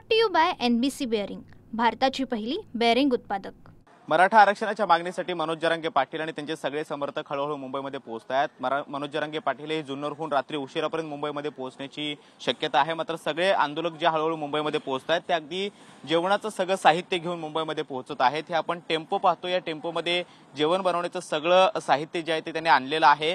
Brought to you by NBC bearing, भारताची पहिली bearing उत्पादक। मराठा आरक्षणाच्या मागणीसाठी मनोज जरांगे पाटील आणि त्यांचे सगळे समर्थक हळूहळू मुंबईमध्ये पोहोचत आहेत। मनोज जरांगे पाटील हे जुन्नरहून रात्री उशिरापर्यंत मुंबईमध्ये पोहोचण्याची शक्यता आहे। मात्र सगळे आंदोलक जे हळूहळू मुंबईमध्ये पोहोचत आहेत ते अगदी जेवणाचं सगळं साहित्य घेऊन मुंबईमध्ये पोहोचत आहेत। हे आपण टेम्पो पाहतो, या टेम्पोमध्ये जेवण बनवण्याचं सगळं साहित्य जे आहे ते त्यांनी आणलेलं आहे।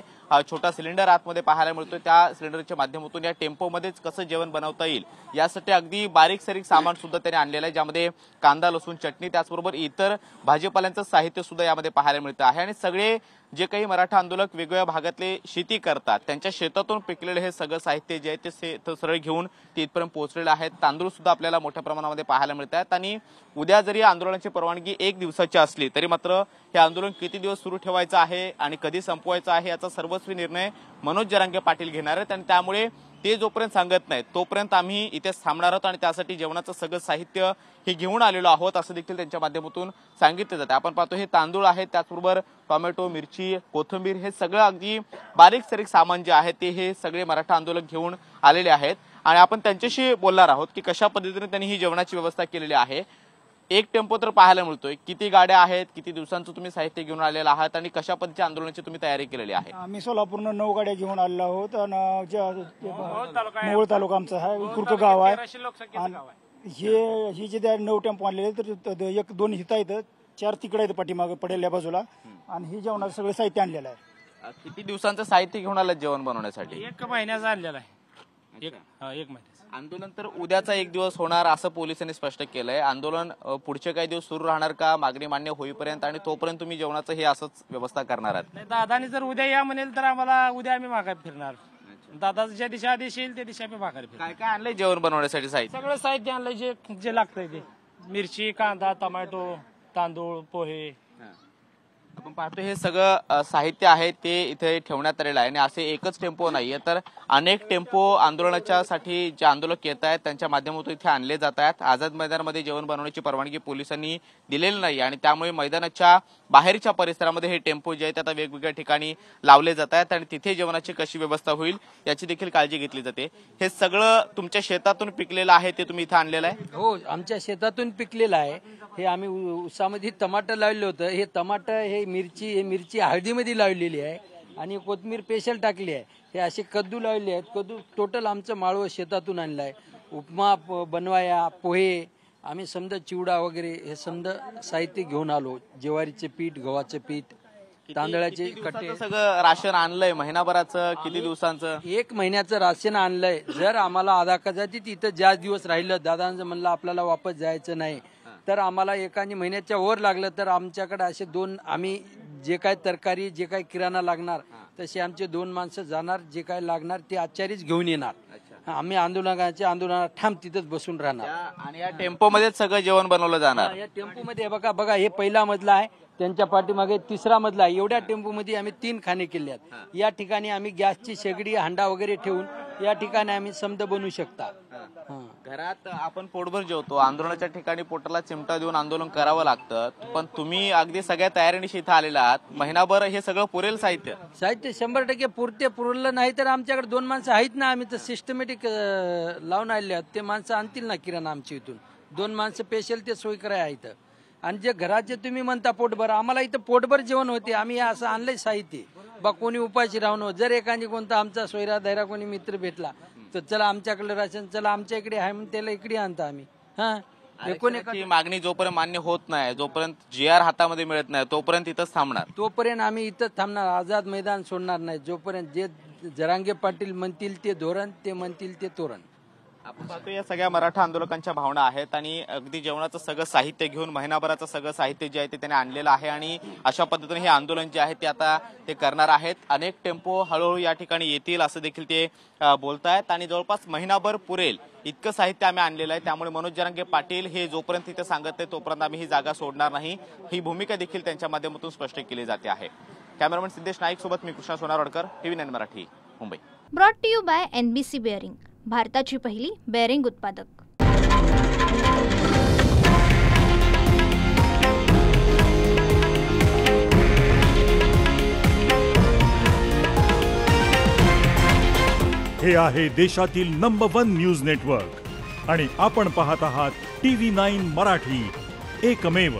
छोटा सिलेंडर आतमध्ये पाहायला मिळतो, त्या सिलेंडरच्या माध्यमातून या टेम्पोमध्येच कसं जेवण बनवता येईल यासाठी अगदी बारीक सारीक सामान सुद्धा त्यांनी आणलेलं आहे, ज्यामध्ये कांदा, लसूण, चटणी त्याचबरोबर इतर भाजीपाल्यांचं साहित्य सुद्धा यामध्ये पाहायला मिळतं आहे। आणि सगळे जे काही मराठा आंदोलक वेगवेगळ्या भागातले शेती करतात त्यांच्या शेतातून पिकलेले हे सगळं साहित्य जे आहे ते सरळ घेऊन ते इथपर्यंत पोहोचलेले आहेत। तांदूळ सुद्धा आपल्याला मोठ्या प्रमाणामध्ये पाहायला मिळत आहेत। आणि उद्या जरी आंदोलनाची परवानगी 1 दिवसाची असली तरी मात्र हे आंदोलन किती दिवस सुरू ठेवायचं आहे आणि कधी संपवायचं आहे याचा सर्वस्वी निर्णय मनोज जरांगे पाटील घेणार आहेत। आणि त्यामुळे ते जोपर्यंत सांगत नाहीत तोपर्यंत आम्ही इथेच थांबणार आहोत आणि त्यासाठी जेवणाचं सगळं साहित्य हे घेऊन आलेलो आहोत असं देखील त्यांच्या माध्यमातून सांगितलं जातं। आपण पाहतो हे तांदूळ आहेत, त्याचबरोबर टोमॅटो, मिरची, कोथिंबीर हे सगळं अगदी बारीक सारीक सामान जे आहे ते हे सगळे मराठा आंदोलक घेऊन आलेले आहेत। आणि आपण त्यांच्याशी बोलणार आहोत की कशा पद्धतीने त्यांनी ही जेवणाची व्यवस्था केलेली आहे। एक टेम्पो तर पाहायला मिळतोय, किती गाड्या आहेत, किती दिवसांचं तुम्ही साहित्य घेऊन आलेला आहात आणि कशा पद्धतीच्या आंदोलनाची तुम्ही तयारी केलेली आहे? आम्ही सोलापूरनं 9 गाड्या घेऊन आलेलो आहोत आणि मोहोळ तालुका आमचा आहे, कुर्क गाव आहे। हे जे 9 टेम्पो आणलेले तर 1-2 हिता आहेत, 4 तिकडे आहेत पाठीमागे पडेल बाजूला, आणि ही जेवणाचं सगळं साहित्य आणलेलं आहे। किती दिवसांचं साहित्य घेऊन आलं जेवण बनवण्यासाठी? 1 महिन्याचं आणलेलं आहे। 1 महिन्याचं आंदोलन तर उद्याचा 1 दिवस होणार असं पोलिसांनी स्पष्ट केलंय। आंदोलन पुढचे काही दिवस सुरू राहणार का मागणी मान्य होईपर्यंत, आणि तोपर्यंत तुम्ही जेवणाचं हे असंच व्यवस्था करणार आहात? नाही, दादानी जर उद्या या म्हणेल तर आम्हाला उद्या आम्ही माघारी फिरणार। दादा ज्या दिशा आदेश येईल त्या दिशा आम्ही माघारी फिरणार। काय काय आणलंय जेवण बनवण्यासाठी साहित्य? सगळं साहित्य आणलंय जे लागतंय ते, मिरची, कांदा, टोमॅटो, तांदूळ, पोहे। आपण पाहतो हे सगळं साहित्य आहे ते इथे ठेवण्यात आलेलं आहे। आणि असे एकच टेम्पो नाहीये तर अनेक टेम्पो आंदोलनाच्यासाठी जे आंदोलक येत आहेत त्यांच्या माध्यमातून इथे आणले जात आहेत। आझाद मैदानामध्ये जेवण बनवण्याची परवानगी पोलिसांनी दिलेली नाही आणि त्यामुळे मैदानाच्या बाहेरच्या परिसरामध्ये हे टेम्पो जे आहेत आता वेगवेगळ्या ठिकाणी लावले जात आहेत आणि तिथे जेवणाची कशी व्यवस्था होईल याची देखील काळजी घेतली जाते। हे सगळं तुमच्या शेतातून पिकलेलं आहे ते तुम्ही इथे आणलेलं आहे? हो, आमच्या शेतातून पिकलेलं आहे। हे आम्ही उसामध्ये टमाटर लावलं होतं, हे टमाटर हे मिरची हळदीमध्ये लावलेली आहे आणि कोथिंबीर स्पेशल टाकली आहे। हे असे कद्दू लावले आहेत, कद्दू टोटल आमचं माळव शेतातून आणलं आहे। उपमा बनवाया, पोहे, आम्ही समजा चिवडा वगैरे हे समजा साहित्य घेऊन आलो। ज्वारीचे पीठ, गव्हाचं पीठ, तांदळाचे कट्टे, सगळं राशन आणलंय महिनाभराचं, किती दिवसांचं? 1 महिन्याचं राशन आणलंय। जर आम्हाला आधा कदाचित तिथं जास्त दिवस राहिलं, दादांचं म्हणलं आपल्याला वापस जायचं नाही तर आम्हाला 1 महिन्याच्या वर लागलं तर आमच्याकडे असे 2 आम्ही जे काय तरकारी जे काय किराणा लागणार तसे आमचे 2 माणसं जाणार, जे काय लागणार ते आचारीच घेऊन येणार। आम्ही आंदोलनात ठाम तिथंच बसून राहणार। आणि या टेम्पोमध्येच सगळं जेवण बनवलं जाणार? या टेम्पोमध्ये बघा हे पहिला मजला आहे, त्यांच्या पाठीमागे 3रा मजला आहे। एवढ्या टेम्पोमध्ये आम्ही 3 खाणे केले आहेत। या ठिकाणी आम्ही गॅसची शेगडी, हांडा वगैरे ठेवून या ठिकाणी आम्ही समजा बनवू शकता। घरात आपण पोटभर जेवतो, आंदोलनाच्या ठिकाणी पोटाला चिमटा देऊन आंदोलन करावं लागतं, पण तुम्ही अगदी सगळ्या तयारीनिशी इथं आलेला आहात। महिनाभर हे सगळं पुरेल साहित्य 100% पुरलं नाही तर आमच्याकडे 2 माणसं आहेत ना, आम्ही तर सिस्टमॅटिक लावून आलेले आहोत। ते माणसं आणतील ना किराणा आमच्या इथून, 2 माणसं स्पेशल ते सोय करायला इथं। आणि जे घरात जे तुम्ही म्हणता पोटभर, आम्हाला इथं पोटभर जेवण होते। आम्ही असं आणलंय साहित्य, बा कोणी उपाशी राहणं, जर एखादी कोणता आमचा सोयरा धैरा कोणी मित्र भेटला तर चला आमच्याकडे राशन, चला आमच्या इकडे आहे म्हणून त्याला इकडे आणता आम्ही। मागणी जोपर्यंत मान्य होत नाही, जोपर्यंत GR हातामध्ये मिळत नाही तोपर्यंत इथंच थांबणार? तोपर्यंत आम्ही इथंच थांबणार, आझाद मैदान सोडणार नाही जोपर्यंत जे जरांगे पाटील म्हणतील ते धोरण, ते म्हणतील ते तोरण। आपण पाहतो या सगळ्या मराठा आंदोलकांच्या भावना आहेत आणि अगदी जेवणाचं सगळं साहित्य घेऊन महिनाभराचं सगळं साहित्य जे आहे ते त्याने आणलेलं आहे आणि अशा पद्धतीने हे आंदोलन जे आहे ते आता ते करणार आहेत। अनेक टेम्पो हळूहळू या ठिकाणी येतील असं देखील ते बोलतायत आणि जवळपास महिनाभर पुरेल इतकं साहित्य आम्ही आणलेलं आहे। त्यामुळे मनोज जरांगे पाटील हे जोपर्यंत इथे सांगत नाही तोपर्यंत आम्ही ही जागा सोडणार नाही, ही भूमिका देखील त्यांच्या माध्यमातून स्पष्ट केली जाते आहे। कॅमेरामन सिद्धेश नाईक सोबत मी Krishna Sonarwadkar, TV9 Marathi, Mumbai. Brought to you by NBC bearing, भारताची पहिली बेअरिंग उत्पादक। हे आहे देशातील नंबर 1 न्यूज नेटवर्क आणि आपण पाहत आहात TV9 मराठी, एकमेव